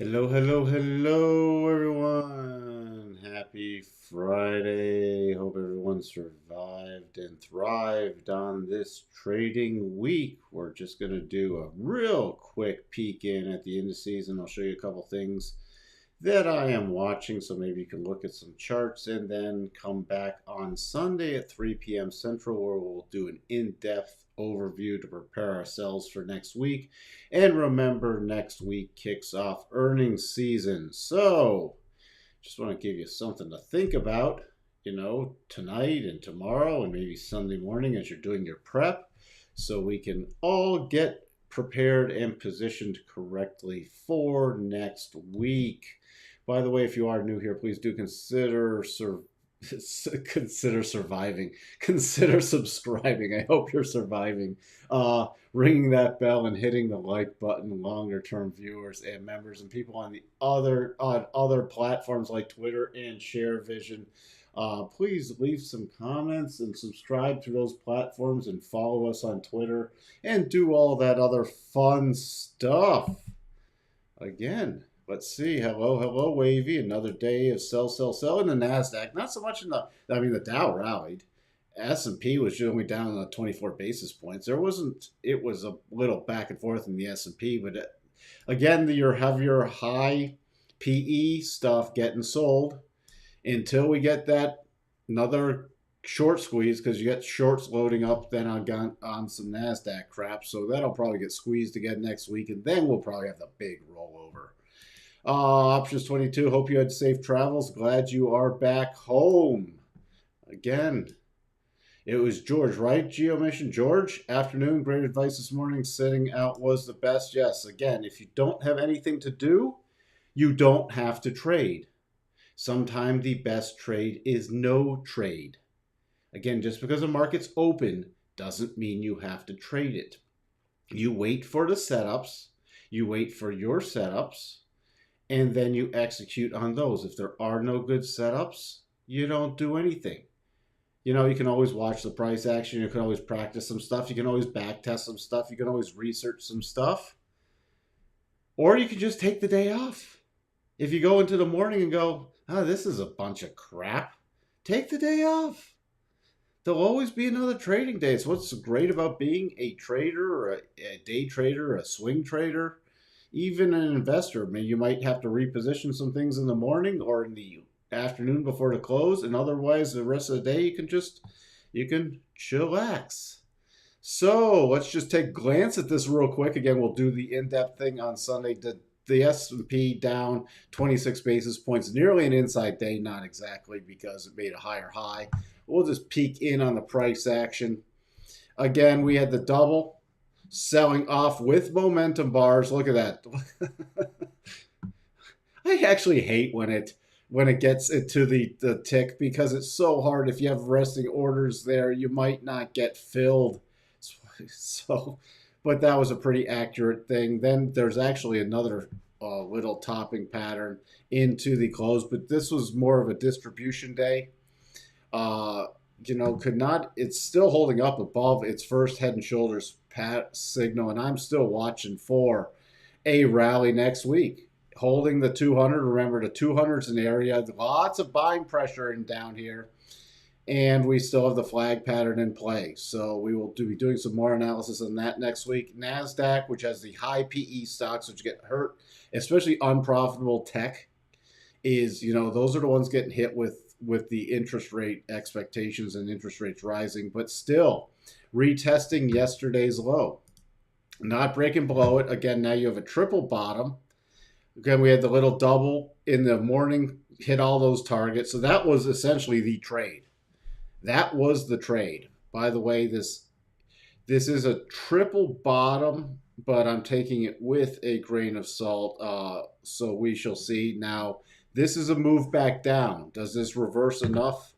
Hello, hello, hello, everyone. Happy Friday. Hope everyone survived and thrived on this trading week. We're just going to do a real quick peek in at the indices, and I'll show you a couple things that I am watching. So maybe you can look at some charts and then come back on Sunday at 3 p.m. Central, where we'll do an in-depth overview to prepare ourselves for next week. And remember, next week kicks off earnings season. So just want to give you something to think about, tonight and tomorrow and maybe Sunday morning as you're doing your prep, so we can all get prepared and positioned correctly for next week. By the way, if you are new here, please do consider surviving. Consider subscribing. I hope you're surviving. Ringing that bell and hitting the like button. Longer term viewers and members and people on the other platforms like Twitter and ShareVision. Please leave some comments and subscribe to those platforms and follow us on Twitter and do all that other fun stuff. Again, let's see. Hello, hello, Wavy. Another day of sell, sell, sell in the NASDAQ. Not so much in the Dow rallied. S&P was only down 24 basis points. It was a little back and forth in the S&P, but again, you have your high PE stuff getting sold until we get that another short squeeze, because you get shorts loading up then on some NASDAQ crap. So that'll probably get squeezed again next week, and then we'll probably have the big rollover. Options 22, hope you had safe travels. Glad you are back home. Again, it was George, right? Geo Mission George, afternoon, great advice this morning. Sitting out was the best. Yes, again, if you don't have anything to do, you don't have to trade. Sometimes the best trade is no trade. Again, just because the market's open doesn't mean you have to trade it. You wait for the setups, you wait for your setups, and then you execute on those. If there are no good setups, you don't do anything. You can always watch the price action. You can always practice some stuff. You can always back test some stuff. You can always research some stuff. Or you can just take the day off. If you go into the morning and go, this is a bunch of crap, take the day off. There'll always be another trading day. It's what's great about being a trader or a day trader, or a swing trader, even an investor. Maybe you might have to reposition some things in the morning or in the afternoon before the close, and otherwise the rest of the day you can chillax. So let's just take a glance at this real quick. Again, we'll do the in-depth thing on Sunday. The S&P down 26 basis points, nearly an inside day, not exactly because it made a higher high. We'll just peek in on the price action. Again, we had the double selling off with momentum bars. Look at that. I actually hate when it gets into the tick, because it's so hard. If you have resting orders there, you might not get filled. But that was a pretty accurate thing. Then there's actually another little topping pattern into the close, but this was more of a distribution day. It's still holding up above its first head and shoulders signal, and I'm still watching for a rally next week. Holding the 200. Remember, the 200's an area, lots of buying pressure in down here, and we still have the flag pattern in play. So we will be doing some more analysis on that next week. NASDAQ, which has the high PE stocks, which get hurt, especially unprofitable tech, is, those are the ones getting hit with the interest rate expectations and interest rates rising, but still retesting yesterday's low. Not breaking below it. Again, now you have a triple bottom. Again, we had the little double in the morning, hit all those targets. So that was essentially the trade. That was the trade. By the way, this is a triple bottom, but I'm taking it with a grain of salt. So we shall see. Now, this is a move back down. Does this reverse enough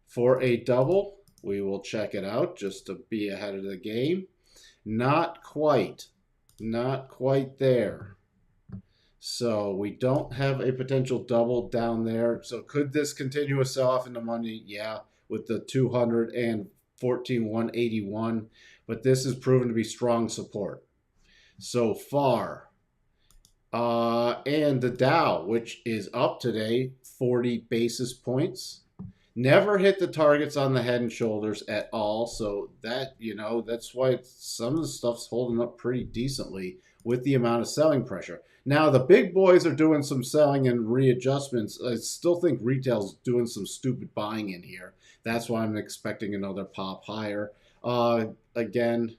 for a double? We will check it out just to be ahead of the game. Not quite. Not quite there. So we don't have a potential double down there. So could this continue a sell-off in the money? Yeah, with the 214,181. But this is proven to be strong support. So far, And the Dow, which is up today 40 basis points, never hit the targets on the head and shoulders at all. So that, that's why some of the stuff's holding up pretty decently with the amount of selling pressure. Now, the big boys are doing some selling and readjustments. I still think retail's doing some stupid buying in here. That's why I'm expecting another pop higher. Again,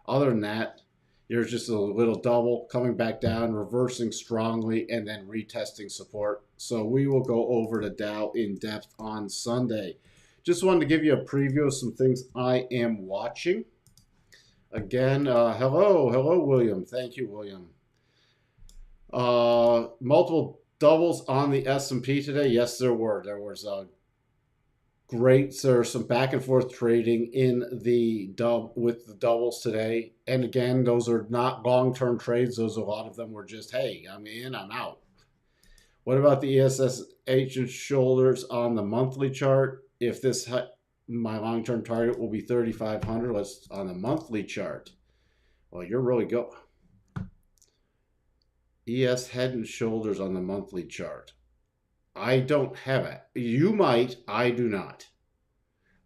other than that, there's just a little double coming back down, reversing strongly, and then retesting support. So we will go over the Dow in depth on Sunday. Just wanted to give you a preview of some things I am watching. Again, hello, William. Thank you, William. Multiple doubles on the S&P today. Yes, there were. There was great. There's some back and forth trading in the with the doubles today. And again, those are not long-term trades. Those, a lot of them were just, hey, I'm in, I'm out. What about the ESS and shoulders on the monthly chart? If this, my long-term target will be 3,500. Let's on the monthly chart. Well, you're really go. ES head and shoulders on the monthly chart. I don't have it. You might. I do not.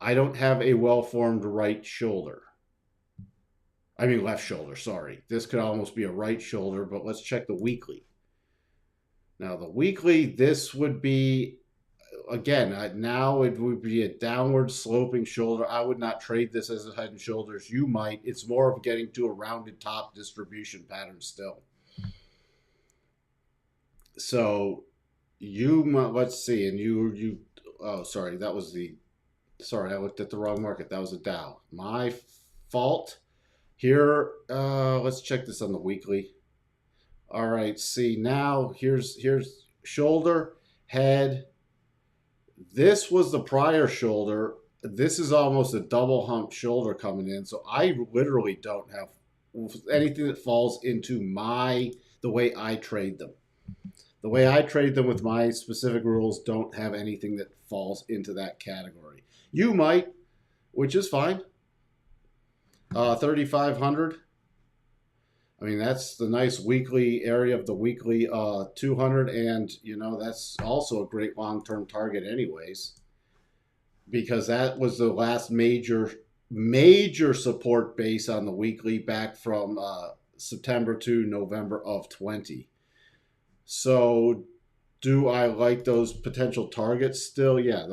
I don't have a well-formed right shoulder. I mean left shoulder, sorry. This could almost be a right shoulder, but let's check the weekly. Now the weekly, this would be, again, now it would be a downward sloping shoulder. I would not trade this as a head and shoulders. You might. It's more of getting to a rounded top distribution pattern still. So you might, let's see, and oh, sorry, that was sorry, I looked at the wrong market. That was a Dow. My fault. Here, let's check this on the weekly. All right, see, now here's shoulder, head. This was the prior shoulder. This is almost a double hump shoulder coming in. So I literally don't have anything that falls into the way I trade them. The way I trade them with my specific rules don't have anything that falls into that category. You might, which is fine. 3,500. I mean, that's the nice weekly area of the weekly 200. And, that's also a great long-term target anyways. Because that was the last major support base on the weekly back from September to November of 20. So do I like those potential targets still? Yeah,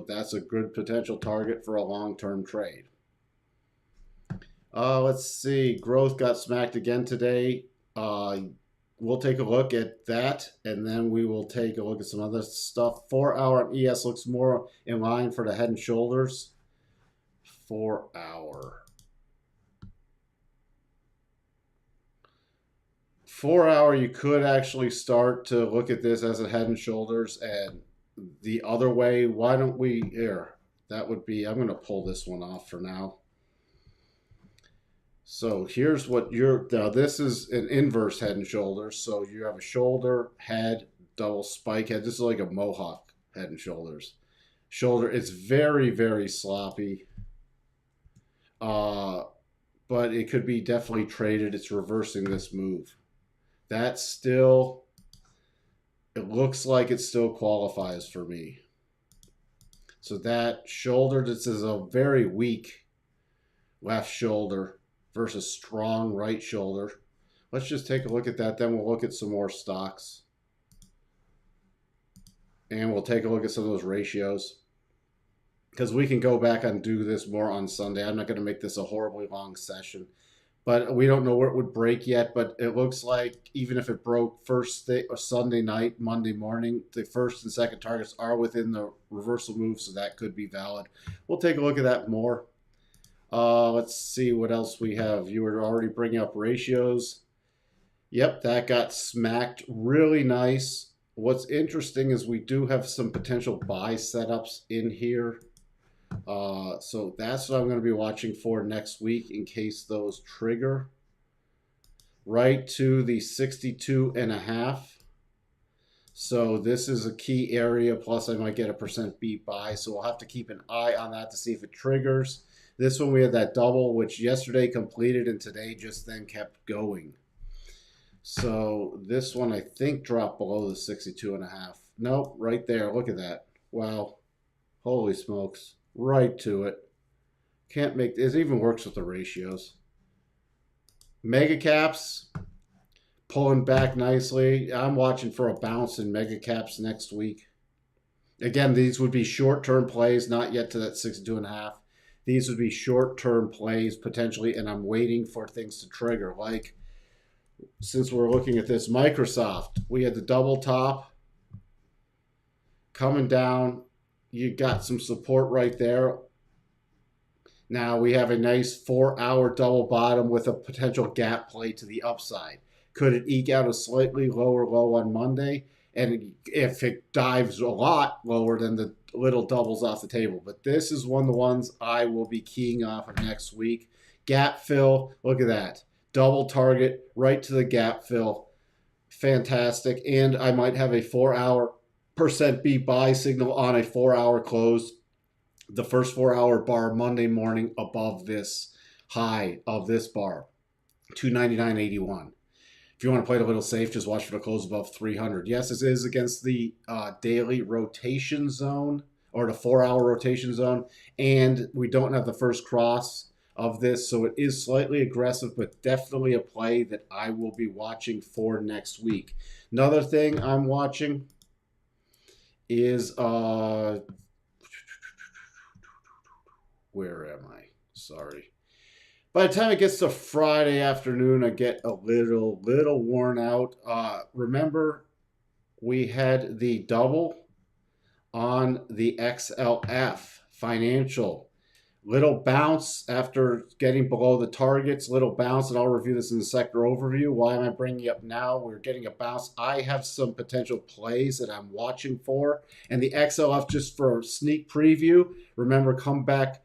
that's a good potential target for a long-term trade. Let's see. Growth got smacked again today. We'll take a look at that, and then we will take a look at some other stuff. 4-hour ES looks more in line for the head and shoulders. 4-hour. 4-hour, you could actually start to look at this as a head and shoulders, and the other way, why don't we here? That would be, I'm going to pull this one off for now. So here's what now this is an inverse head and shoulders. So you have a shoulder, head, double spike head. This is like a mohawk head and shoulders. Shoulder, it's very, very sloppy. But it could be definitely traded. It's reversing this move. That still, it looks like it still qualifies for me. So that shoulder, this is a very weak left shoulder versus strong right shoulder. Let's just take a look at that. Then we'll look at some more stocks. And we'll take a look at some of those ratios. Because we can go back and do this more on Sunday. I'm not going to make this a horribly long session. But we don't know where it would break yet. But it looks like even if it broke Sunday night, Monday morning, the first and second targets are within the reversal move. So that could be valid. We'll take a look at that more. Let's see what else we have. You were already bringing up ratios. Yep, that got smacked really nice. What's interesting is we do have some potential buy setups in here. So that's what I'm going to be watching for next week in case those trigger. Right to the 62.5. So this is a key area. Plus I might get a % beat buy. So we'll have to keep an eye on that to see if it triggers. This one we had that double, which yesterday completed and today just then kept going. So this one I think dropped below the 62.5. Nope, right there. Look at that. Wow. Holy smokes. Right to it. Can't make it even works with the ratios. Mega caps pulling back nicely. I'm watching for a bounce in mega caps next week. Again, these would be short-term plays, not yet to that 62.5. These would be short-term plays potentially, and I'm waiting for things to trigger. Like, since we're looking at this, Microsoft, we had the double top coming down. You got some support right there. Now we have a nice 4-hour double bottom with a potential gap play to the upside. Could it eke out a slightly lower low on Monday? And if it dives a lot lower, then the little doubles off the table. But this is one of the ones I will be keying off of next week. Gap fill, look at that. Double target right to the gap fill. Fantastic. And I might have a 4-hour %B buy signal on a 4-hour close. The first 4-hour bar Monday morning above this high of this bar, 299.81. If you want to play it a little safe, just watch for the close above 300. Yes, this is against the daily rotation zone or the 4-hour rotation zone, and we don't have the first cross of this, so it is slightly aggressive, but definitely a play that I will be watching for next week. Another thing I'm watching is where am I? Sorry. By the time it gets to Friday afternoon, I get a little worn out. Remember, we had the double on the XLF financial. Little bounce after getting below the targets, little bounce, and I'll review this in the sector overview. Why am I bringing it up now? We're getting a bounce. I have some potential plays that I'm watching for. And the XLF, just for a sneak preview, remember, come back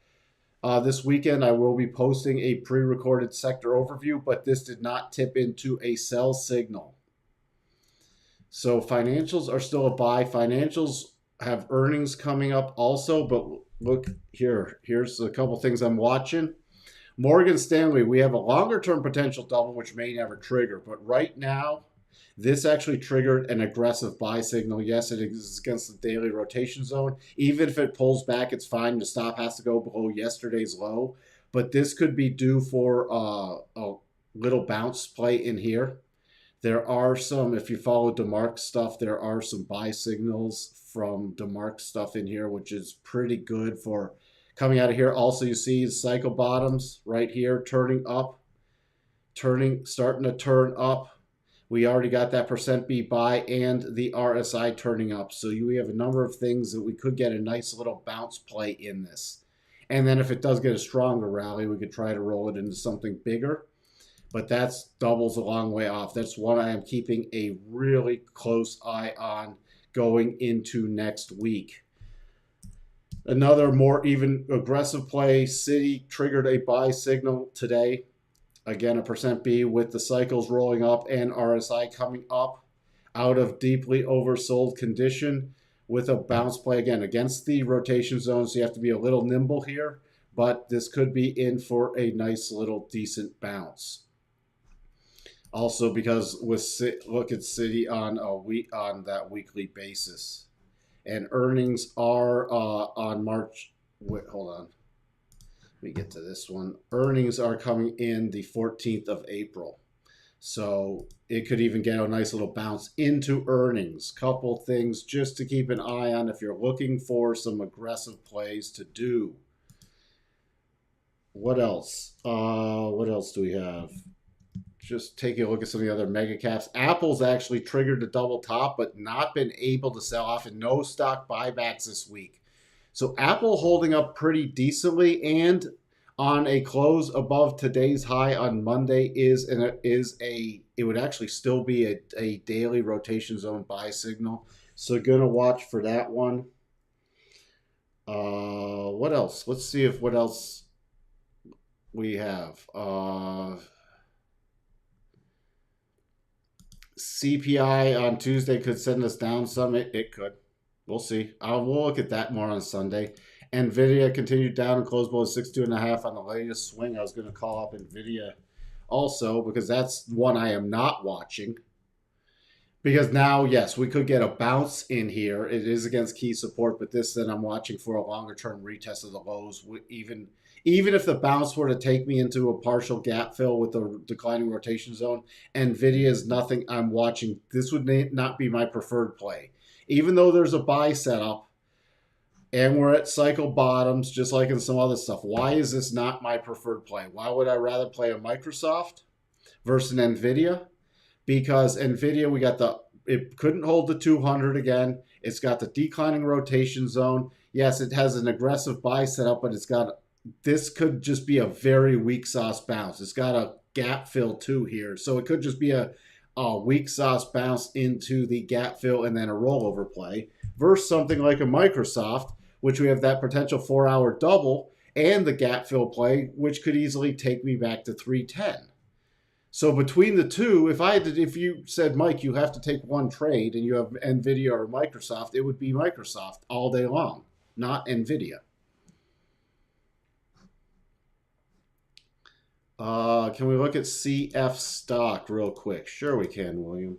this weekend. I will be posting a pre-recorded sector overview, but this did not tip into a sell signal. So financials are still a buy. Financials have earnings coming up also, but look here. Here's a couple things I'm watching. Morgan Stanley, we have a longer-term potential double, which may never trigger, but right now, this actually triggered an aggressive buy signal. Yes, it is against the daily rotation zone. Even if it pulls back, it's fine. The stop has to go below yesterday's low. But this could be due for a little bounce play in here. There are some, if you follow DeMarc stuff, there are some buy signals from DeMarc stuff in here, which is pretty good for coming out of here. Also, you see cycle bottoms right here turning up, starting to turn up. We already got that %B buy and the RSI turning up. So we have a number of things that we could get a nice little bounce play in this. And then if it does get a stronger rally, we could try to roll it into something bigger. But that's doubles a long way off. That's one I am keeping a really close eye on going into next week. Another more even aggressive play, Citi triggered a buy signal today. Again, a %B with the cycles rolling up and RSI coming up out of deeply oversold condition with a bounce play again against the rotation zone. So you have to be a little nimble here, but this could be in for a nice little decent bounce. Also, because look at Citi on that weekly basis, and earnings are on March. Wait, hold on. Let me get to this one. Earnings are coming in the 14th of April. So it could even get a nice little bounce into earnings. Couple things just to keep an eye on if you're looking for some aggressive plays to do. What else? What else do we have? Just taking a look at some of the other mega caps. Apple's actually triggered a double top, but not been able to sell off, and no stock buybacks this week. So Apple holding up pretty decently, and on a close above today's high on Monday it would actually still be a daily rotation zone buy signal. So gonna watch for that one. What else? Let's see if what else we have. CPI on Tuesday could send us down some. It could. We'll see. We'll look at that more on Sunday. NVIDIA continued down and closed below 62.5 on the latest swing. I was going to call up NVIDIA also, because that's one I am not watching. Because now, yes, we could get a bounce in here. It is against key support, but this then I'm watching for a longer term retest of the lows. Even if the bounce were to take me into a partial gap fill with the declining rotation zone, Nvidia is nothing I'm watching. This would not be my preferred play. Even though there's a buy setup and we're at cycle bottoms, just like in some other stuff, why is this not my preferred play? Why would I rather play a Microsoft versus an Nvidia? Because Nvidia, it couldn't hold the 200 again. It's got the declining rotation zone. Yes, it has an aggressive buy setup, but this could just be a very weak sauce bounce. It's got a gap fill too here, so it could just be a weak sauce bounce into the gap fill and then a rollover play versus something like a Microsoft, which we have that potential 4-hour double and the gap fill play, which could easily take me back to 310. So between the two, if you said, Mike, you have to take one trade and you have Nvidia or Microsoft, it would be Microsoft all day long, not Nvidia. Can we look at CF stock real quick? Sure we can, William.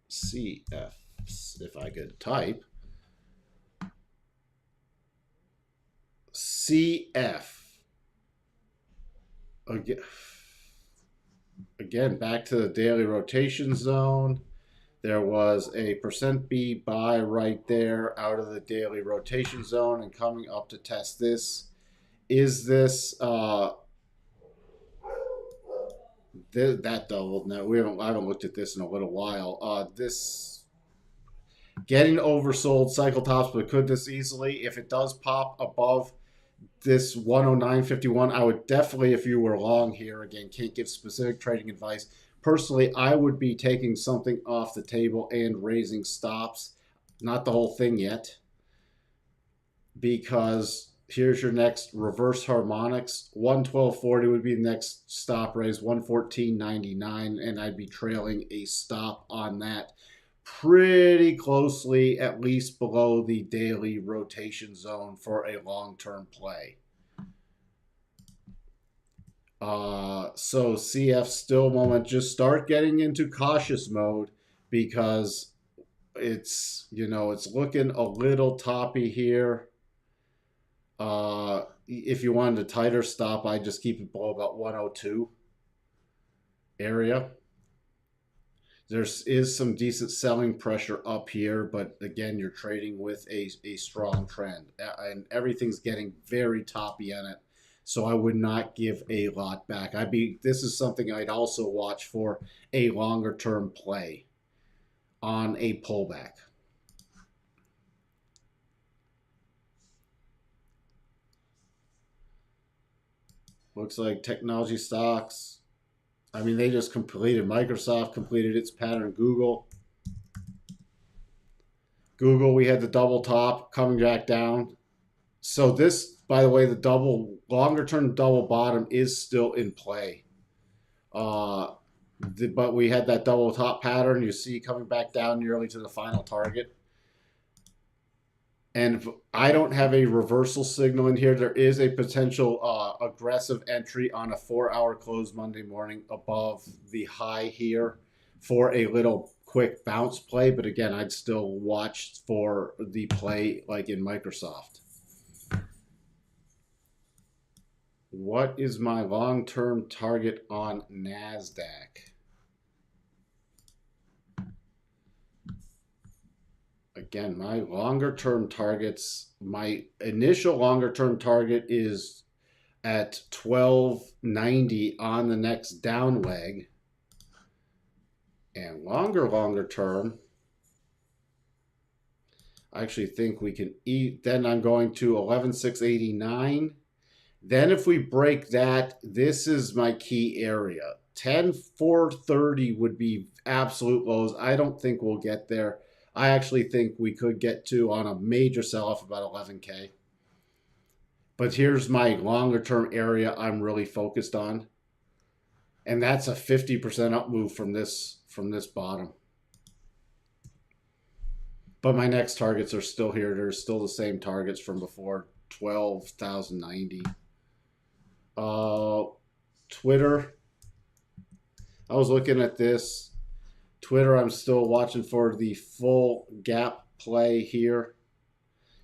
CF, if I could type. CF. Again, back to the daily rotation zone. There was a %B buy right there out of the daily rotation zone and coming up to test this. Is this that doubled? No, I haven't looked at this in a little while. This getting oversold cycle tops, but could this easily, if it does pop above this 109.51, I would definitely, if you were long here, again, can't give specific trading advice. Personally, I would be taking something off the table and raising stops. Not the whole thing yet, because here's your next reverse harmonics. 112.40 would be the next stop raise, 114.99, and I'd be trailing a stop on that pretty closely, at least below the daily rotation zone for a long-term play. So CF still moment, just start getting into cautious mode because it's looking a little toppy here. If you wanted a tighter stop, I just keep it below about 102 area. There is some decent selling pressure up here, but again, you're trading with a strong trend, and everything's getting very toppy on it. So I would not give a lot back. This is something I'd also watch for a longer term play on a pullback. Looks like technology stocks. I mean, they just completed. Microsoft completed its pattern. Google, we had the double top coming back down. So this, by the way, the longer term double bottom is still in play. But we had that double top pattern. You see coming back down nearly to the final target. And if I don't have a reversal signal in here, there is a potential aggressive entry on a 4-hour close Monday morning above the high here for a little quick bounce play. But again, I'd still watch for the play like in Microsoft. What is my long-term target on NASDAQ? Again, my longer-term targets, my initial longer-term target is at 1290 on the next down leg. And longer term, I actually think we can eat. Then I'm going to 11,689. Then if we break that, this is my key area. 10,430 would be absolute lows. I don't think we'll get there. I actually think we could get to, on a major sell-off, about 11K. But here's my longer term area I'm really focused on. And that's a 50% up move from this bottom. But my next targets are still here. They're still the same targets from before, 12,090. Uh, Twitter. I was looking at this. Twitter, I'm still watching for the full gap play here.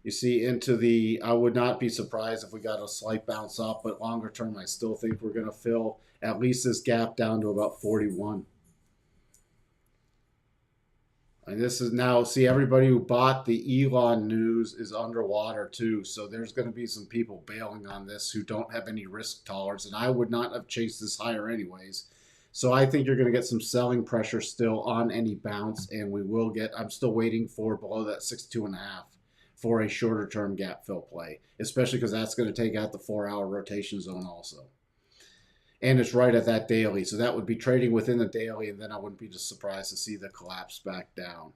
You see into the, I would not be surprised if we got a slight bounce up, but longer term, I still think we're going to fill at least this gap down to about 41. And this is now, see, everybody who bought the Elon news is underwater too. So there's going to be some people bailing on this who don't have any risk tolerance. And I would not have chased this higher anyways. So I think you're going to get some selling pressure still on any bounce. And we will get, I'm still waiting for below that 62.5 for a shorter term gap fill play, especially because that's going to take out the 4-hour rotation zone also. And it's right at that daily. So that would be trading within the daily, and then I wouldn't be just surprised to see the collapse back down.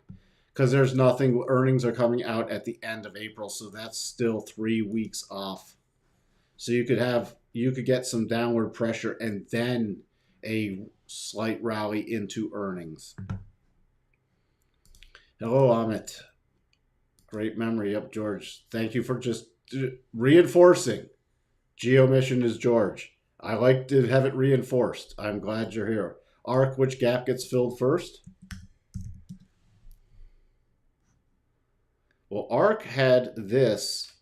Because there's nothing, earnings are coming out at the end of April, so that's still 3 weeks off. So you could get some downward pressure and then a slight rally into earnings. Hello, Amit. Great memory. Yep, George. Thank you for just reinforcing. Geo mission is George. I like to have it reinforced. I'm glad you're here. ARC, which gap gets filled first? Well, ARC had this.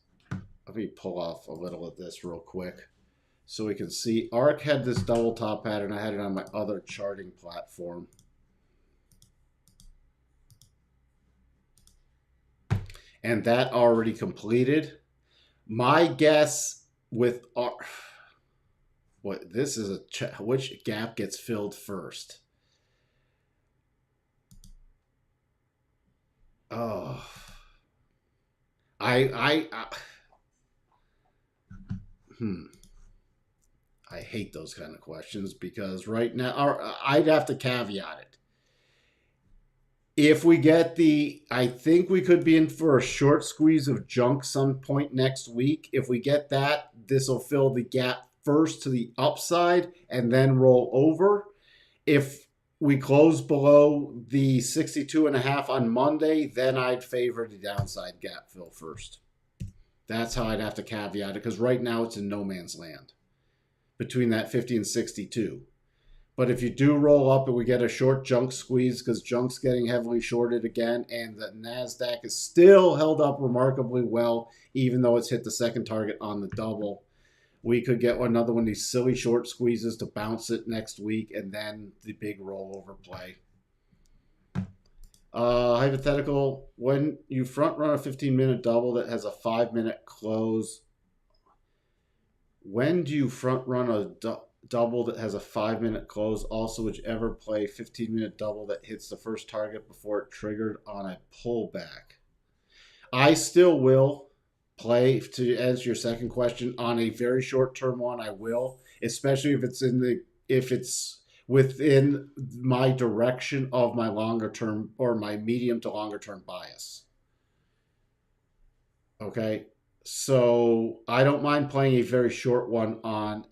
Let me pull off a little of this real quick so we can see. ARC had this double top pattern. I had it on my other charting platform. And that already completed. My guess with ARC... What this is which gap gets filled first? Oh, I hate those kind of questions because right now I'd have to caveat it. If we get I think we could be in for a short squeeze of junk some point next week. If we get that, this will fill the gap first to the upside and then roll over. If we close below the 62.5 on Monday, then I'd favor the downside gap fill first. That's how I'd have to caveat it, because right now it's in no man's land between that 50 and 62. But if you do roll up and we get a short junk squeeze, because junk's getting heavily shorted again, and the NASDAQ is still held up remarkably well, even though it's hit the second target on the double, we could get another one of these silly short squeezes to bounce it next week, and then the big rollover play. Hypothetical, when you front run a 15-minute double that has a 5-minute close, when do you front run a double that has a 5-minute close? Also, whichever play 15-minute double that hits the first target before it triggered on a pullback. I still will play, to answer your second question, on a very short-term one. I will, especially if it's within my direction of my longer-term or my medium to longer-term bias. Okay, so I don't mind playing a very short one on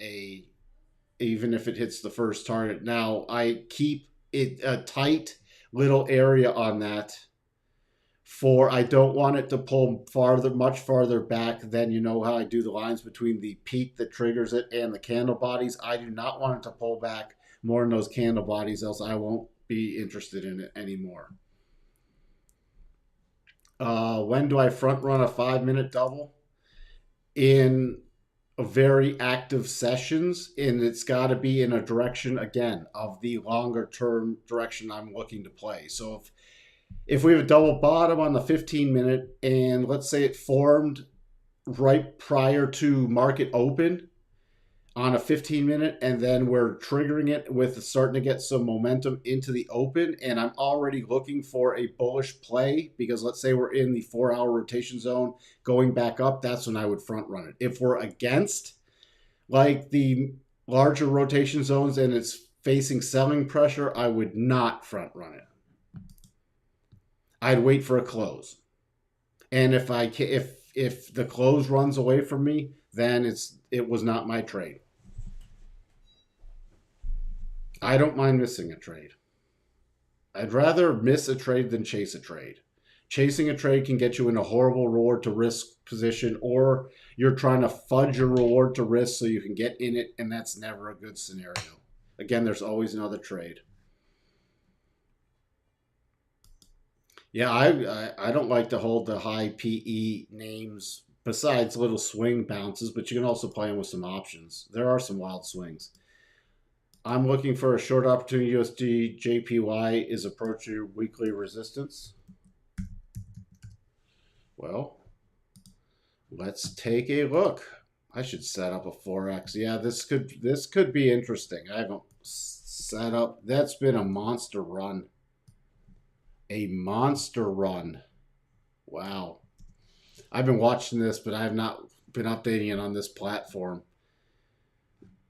even if it hits the first target. Now I keep it a tight little area on that. I don't want it to pull much farther back than, you know how I do the lines between the peak that triggers it and the candle bodies. I do not want it to pull back more in those candle bodies, else I won't be interested in it anymore. When do I front run a 5-minute double? In very active sessions, and it's got to be in a direction, again, of the longer term direction I'm looking to play. So if we have a double bottom on the 15-minute, and let's say it formed right prior to market open on a 15-minute, and then we're triggering it with starting to get some momentum into the open, and I'm already looking for a bullish play, because let's say we're in the 4-hour rotation zone going back up, that's when I would front run it. If we're against like the larger rotation zones and it's facing selling pressure, I would not front run it. I'd wait for a close. And if the close runs away from me, then it was not my trade. I don't mind missing a trade. I'd rather miss a trade than chase a trade. Chasing a trade can get you in a horrible reward to risk position, or you're trying to fudge your reward to risk so you can get in it, and that's never a good scenario. Again, there's always another trade. Yeah, I don't like to hold the high PE names besides little swing bounces, but you can also play them with some options. There are some wild swings. I'm looking for a short opportunity. USD JPY is approaching weekly resistance. Well, let's take a look. I should set up a forex. Yeah, this could be interesting. I haven't set up. That's been a monster run. A monster run. Wow. I've been watching this, but I have not been updating it on this platform.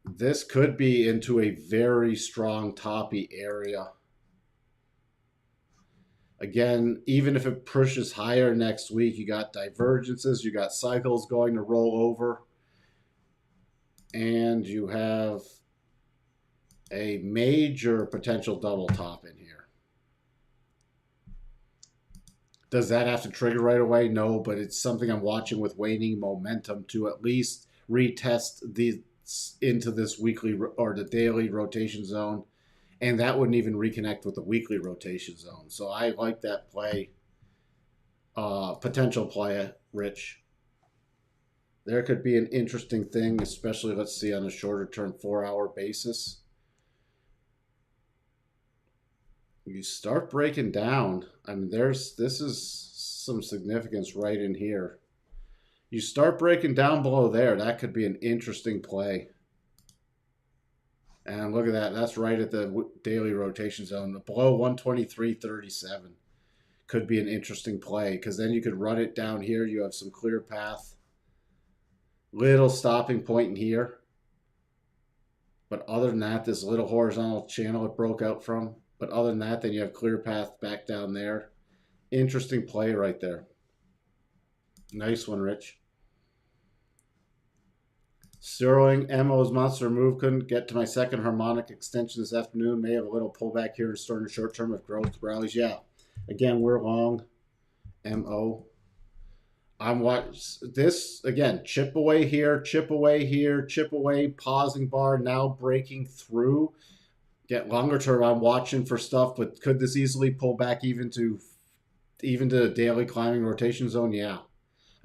This could be into a very strong toppy area. Again, even if it pushes higher next week, you got divergences, you got cycles going to roll over, and you have a major potential double top in here. Does that have to trigger right away? No, but it's something I'm watching with waning momentum to at least retest the into this weekly or the daily rotation zone, and that wouldn't even reconnect with the weekly rotation zone. So I like that play, potential play, Rich. There could be an interesting thing, especially, let's see, on a shorter term 4-hour basis. You start breaking down. I mean, this is some significance right in here. You start breaking down below there, that could be an interesting play. And look at that. That's right at the daily rotation zone. Below 123.37 could be an interesting play, because then you could run it down here. You have some clear path. Little stopping point in here. But other than that, this little horizontal channel it broke out from. But other than that, then you have clear path back down there. Interesting play right there. Nice one, Rich. Sterling, MO's monster move. Couldn't get to my second harmonic extension this afternoon. May have a little pullback here to start in the short term if growth rallies. Yeah. Again, we're long. MO. I'm watching this again. Chip away here, chip away here, chip away. Pausing bar now breaking through. Get longer term. I'm watching for stuff, but could this easily pull back even to the daily climbing rotation zone? Yeah.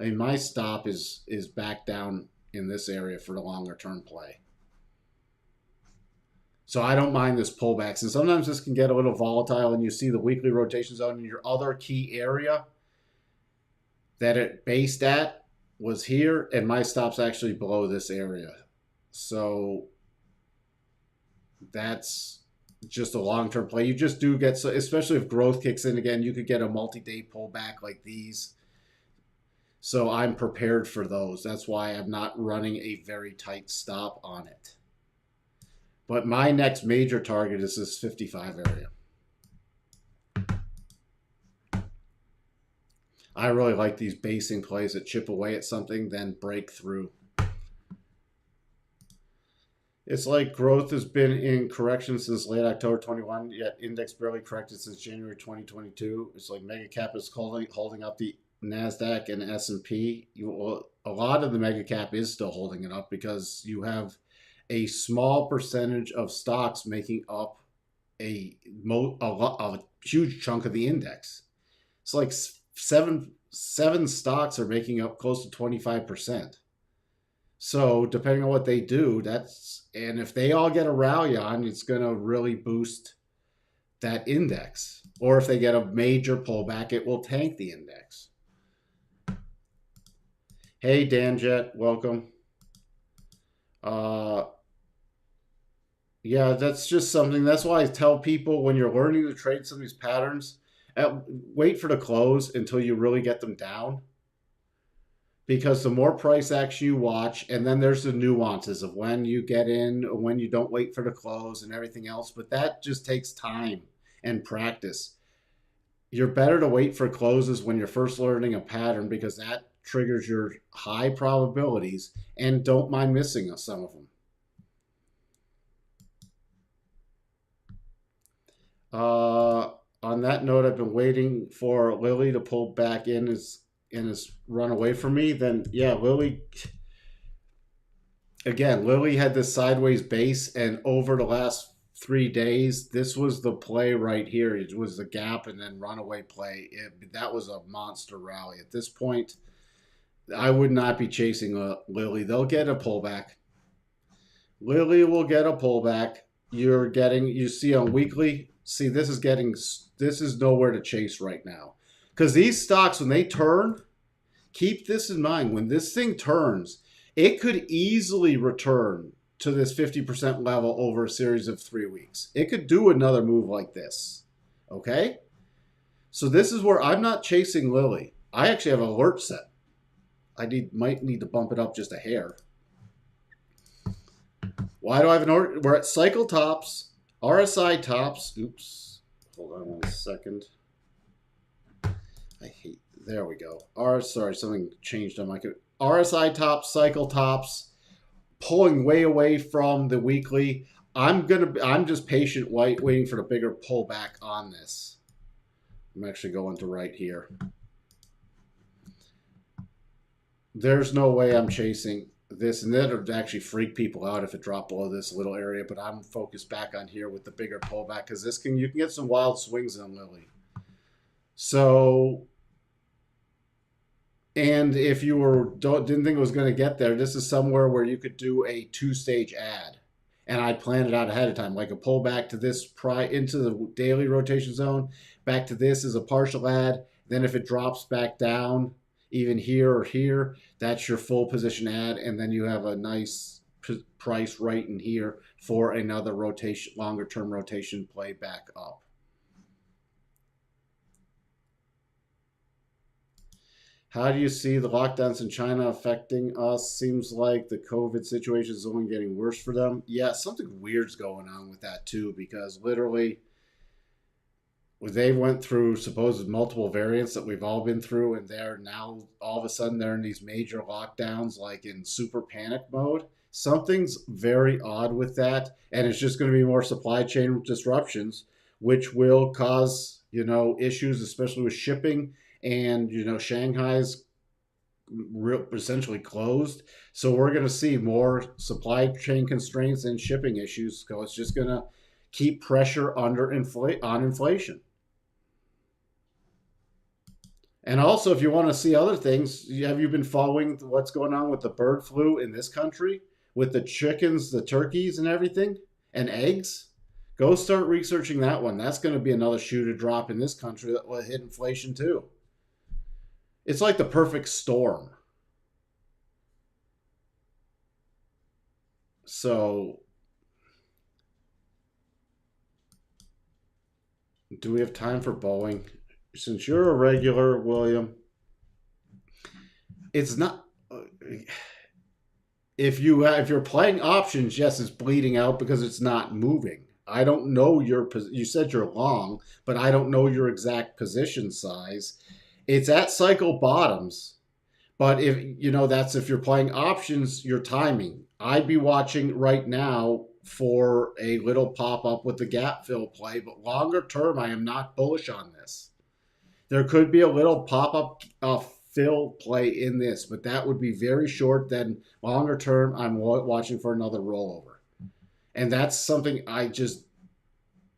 I mean, my stop is back down in this area for the longer term play. So I don't mind this pullbacks. And sometimes this can get a little volatile, and you see the weekly rotation zone in your other key area that it based at was here, and my stop's actually below this area. So that's just a long-term play. You just do get, so especially if growth kicks in again, you could get a multi-day pullback like these. So I'm prepared for those. That's why I'm not running a very tight stop on it. But my next major target is this 55 area. I really like these basing plays that chip away at something, then break through. It's like growth has been in correction since late October 21, yet index barely corrected since January 2022. It's like mega cap is holding up the NASDAQ and S&P. A lot of the mega cap is still holding it up because you have a small percentage of stocks making up a huge chunk of the index. It's like seven stocks are making up close to 25%. So depending on what they do, and if they all get a rally on, it's going to really boost that index. Or if they get a major pullback, it will tank the index. Hey, Danjet, welcome. Yeah, that's just something. That's why I tell people when you're learning to trade some of these patterns, wait for the close until you really get them down. Because the more price action you watch, and then there's the nuances of when you get in, or when you don't wait for the close and everything else. But that just takes time and practice. You're better to wait for closes when you're first learning a pattern, because that triggers your high probabilities, and don't mind missing some of them. On on that note, I've been waiting for Lily to pull back in and has run away from me. Then yeah, Lily again. Lily had this sideways base, and over the last 3 days, this was the play right here. It was the gap and then runaway play. That was a monster rally. At this point, I would not be chasing Lily. They'll get a pullback. Lily will get a pullback. You see on weekly, see this is nowhere to chase right now. Because these stocks, when they turn, keep this in mind. When this thing turns, it could easily return to this 50% level over a series of 3 weeks. It could do another move like this. Okay? So this is where I'm not chasing Lily. I actually have an alert set. Might need to bump it up just a hair. Why do I have an order? We're at cycle tops, RSI tops. Oops. Hold on 1 second. There we go. Sorry, something changed on my RSI tops, cycle tops, pulling way away from the weekly. I'm just patient waiting for the bigger pullback on this. I'm actually going to right here. There's no way I'm chasing this, and that would actually freak people out if it dropped below this little area, but I'm focused back on here with the bigger pullback because you can get some wild swings on Lily. So, and if you didn't think it was going to get there, this is somewhere where you could do a 2-stage ad, and I planned it out ahead of time, like a pullback to this into the daily rotation zone, back to this is a partial ad. Then if it drops back down, even here or here, that's your full position ad, and then you have a nice price right in here for another rotation, longer term rotation play back up. How do you see the lockdowns in China affecting us? Seems like the COVID situation is only getting worse for them. Yeah, something weird's going on with that too, because literally they went through supposed multiple variants that we've all been through, and they're now all of a sudden they're in these major lockdowns, like in super panic mode. Something's very odd with that, and it's just going to be more supply chain disruptions, which will cause issues, especially with shipping. And Shanghai's essentially closed, so we're going to see more supply chain constraints and shipping issues. So it's just going to keep pressure on inflation. And also, if you want to see other things, have you been following what's going on with the bird flu in this country, with the chickens, the turkeys, and everything, and eggs? Go start researching that one. That's going to be another shoe to drop in this country that will hit inflation too. It's like the perfect storm. So, do we have time for Boeing? Since you're a regular, William, it's not. If you're playing options, yes, it's bleeding out because it's not moving. I don't know you said you're long, but I don't know your exact position size. It's at cycle bottoms, but if you're playing options, your timing. I'd be watching right now for a little pop up with the gap fill play, but longer term, I am not bullish on this. There could be a little pop up fill play in this, but that would be very short. Then longer term, I'm watching for another rollover, and that's something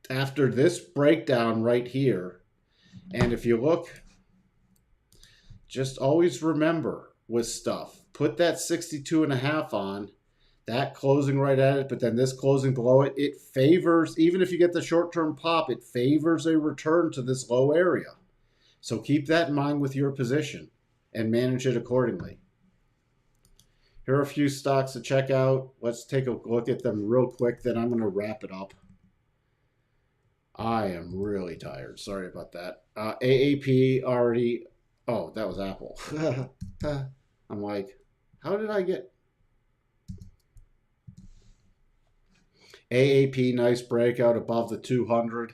after this breakdown right here, and if you look. Just always remember with stuff, put that 62.5 on, that closing right at it, but then this closing below it, it favors, even if you get the short-term pop, it favors a return to this low area. So keep that in mind with your position and manage it accordingly. Here are a few stocks to check out. Let's take a look at them real quick, then I'm going to wrap it up. I am really tired. Sorry about that. AAP already... Oh, that was Apple. I'm like, how did I get... AAP, nice breakout above the 200.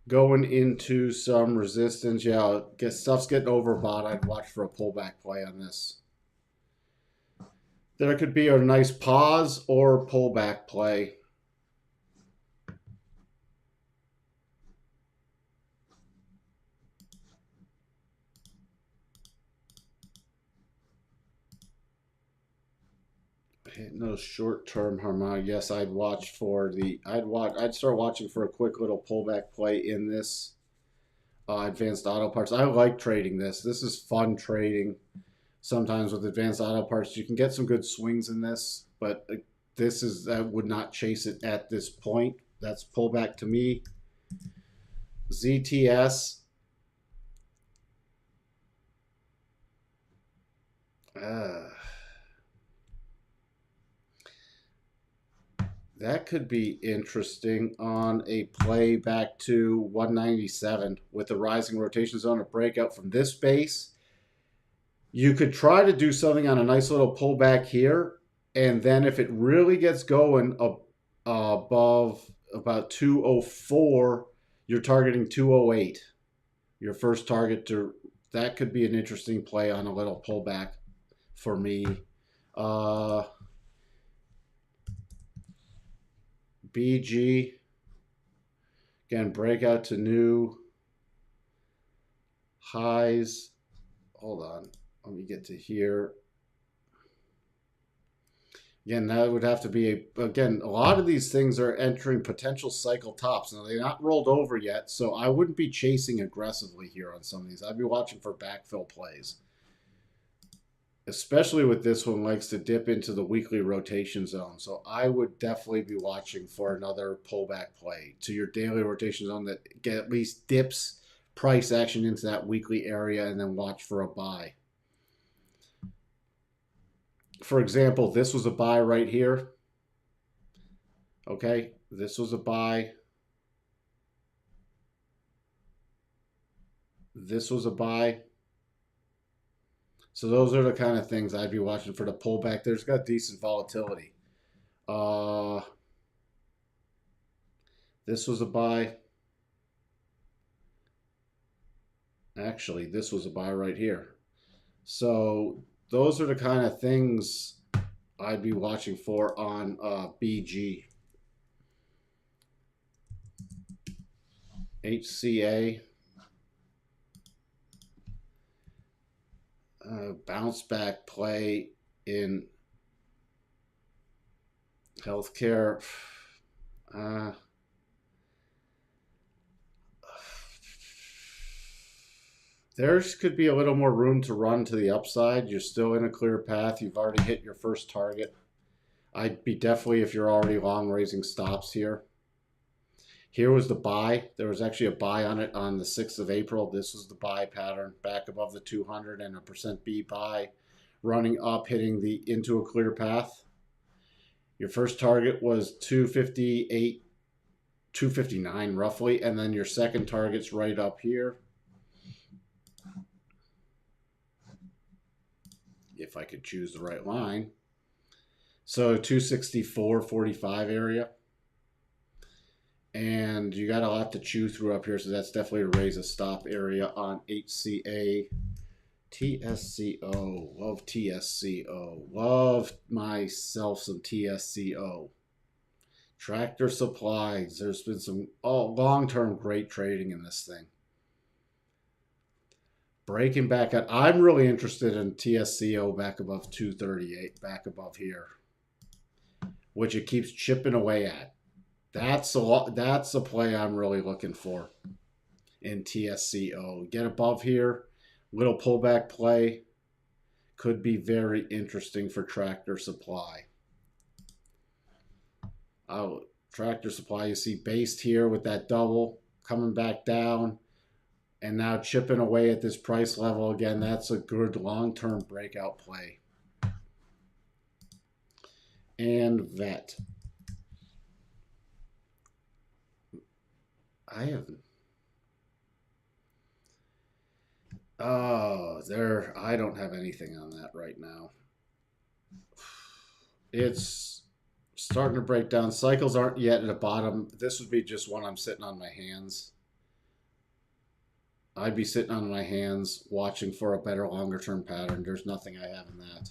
Going into some resistance. Yeah, stuff's getting overbought. I'd watch for a pullback play on this. There could be a nice pause or pullback play. Hitting those short-term harmonic. Yes, I'd watch for the. I'd start watching for a quick little pullback play in this advanced auto parts. I like trading this. This is fun trading. Sometimes with advanced auto parts, you can get some good swings in this, but this is, I would not chase it at this point. That's pullback to me. ZTS. That could be interesting on a play back to 197 with a rising rotation zone, a breakout from this base. You could try to do something on a nice little pullback here, and then if it really gets going above about 204, you're targeting 208. Your first target to that could be an interesting play on a little pullback for me. BG, again, breakout to new highs. Hold on, let me get to here. Again, that would have to be, again, a lot of these things are entering potential cycle tops. Now, they're not rolled over yet, so I wouldn't be chasing aggressively here on some of these. I'd be watching for backfill plays. Especially with this one, likes to dip into the weekly rotation zone. So I would definitely be watching for another pullback play to your daily rotation zone that at least dips price action into that weekly area, and then watch for a buy. For example, this was a buy right here. Okay, this was a buy. This was a buy. So those are the kind of things I'd be watching for the pullback. There's got decent volatility. This was a buy. Actually, this was a buy right here. So those are the kind of things I'd be watching for on BG. HCA. Bounce back play in healthcare. There could be a little more room to run to the upside. You're still in a clear path. You've already hit your first target. I'd be definitely, if you're already long, raising stops here. Here was the buy. There was actually a buy on it on the 6th of April. This was the buy pattern back above the 200 and a %B buy, running up, hitting the into a clear path. Your first target was 258, 259 roughly, and then your second target's right up here. If I could choose the right line. So 264.45 area. And you got a lot to chew through up here, so that's definitely a raise a stop area on HCA. TSCO. Love TSCO. Love myself some TSCO. Tractor Supplies. There's been some long-term great trading in this thing. Breaking back out. I'm really interested in TSCO back above 238, back above here, which it keeps chipping away at. That's a play I'm really looking for in TSCO. Get above here, little pullback play could be very interesting for Tractor Supply. Tractor Supply, you see based here with that double coming back down and now chipping away at this price level again. That's a good long-term breakout play. And VET. I don't have anything on that right now. It's starting to break down. Cycles aren't yet at the bottom. This would be just one I'm sitting on my hands. I'd be sitting on my hands watching for a better longer term pattern. There's nothing I have in that.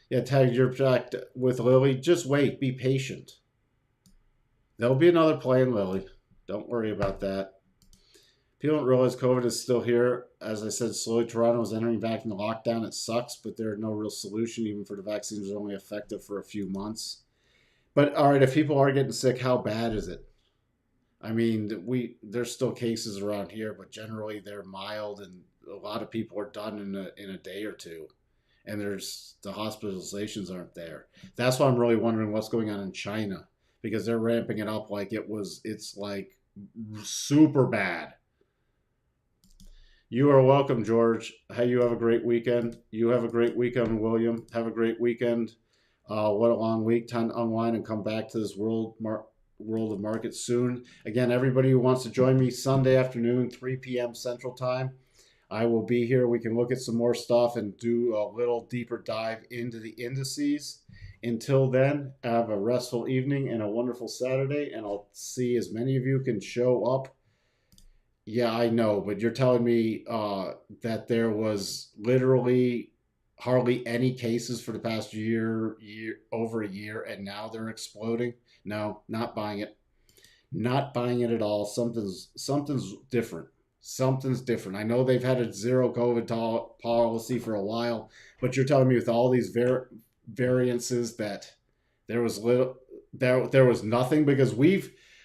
Yeah, tag your jack with Lily. Just wait. Be patient. There'll be another play in Lily. Don't worry about that. People don't realize COVID is still here. As I said, slowly Toronto is entering back into lockdown. It sucks, but there's no real solution, even for the vaccines are only effective for a few months. But all right, if people are getting sick, how bad is it? I mean, there's still cases around here, but generally they're mild, and a lot of people are done in a day or two. And there's the hospitalizations aren't there. That's why I'm really wondering what's going on in China, because they're ramping it up like it's like super bad. You are welcome, George. Hey, you have a great weekend. You have a great weekend, William. Have a great weekend. What a long week. Time to unwind and come back to this world of markets soon. Again, everybody who wants to join me Sunday afternoon, 3 p.m. Central Time, I will be here. We can look at some more stuff and do a little deeper dive into the indices. Until then, have a restful evening and a wonderful Saturday, and I'll see as many of you can show up. Yeah, I know, but you're telling me that there was literally hardly any cases for the past over a year, and now they're exploding. No, not buying it. Not buying it at all. Something's different. Something's different. I know they've had a zero COVID policy for a while, but you're telling me with all these variances that there was little, there was nothing, because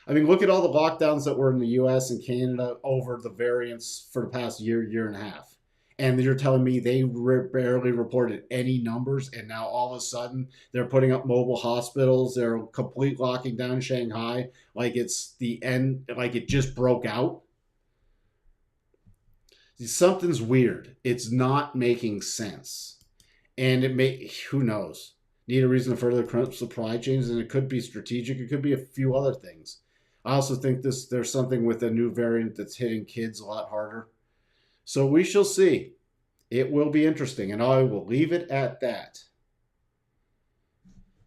I mean, look at all the lockdowns that were in the U.S. and Canada over the variants for the past year and a half. And you're telling me they barely reported any numbers, and now all of a sudden they're putting up mobile hospitals. They're complete locking down Shanghai like it's the end, like it just broke out. Something's weird. It's not making sense, and who knows? Need a reason to further crimp supply chains, and it could be strategic. It could be a few other things. I also think there's something with a new variant that's hitting kids a lot harder. So we shall see. It will be interesting, and I will leave it at that.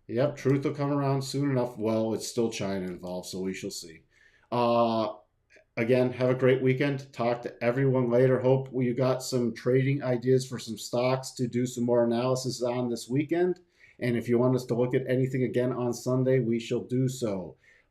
Yep, truth will come around soon enough. Well, it's still China involved, so we shall see. Uh, Again, have a great weekend. Talk to everyone later. Hope you got some trading ideas for some stocks to do some more analysis on this weekend. And if you want us to look at anything again on Sunday, we shall do so.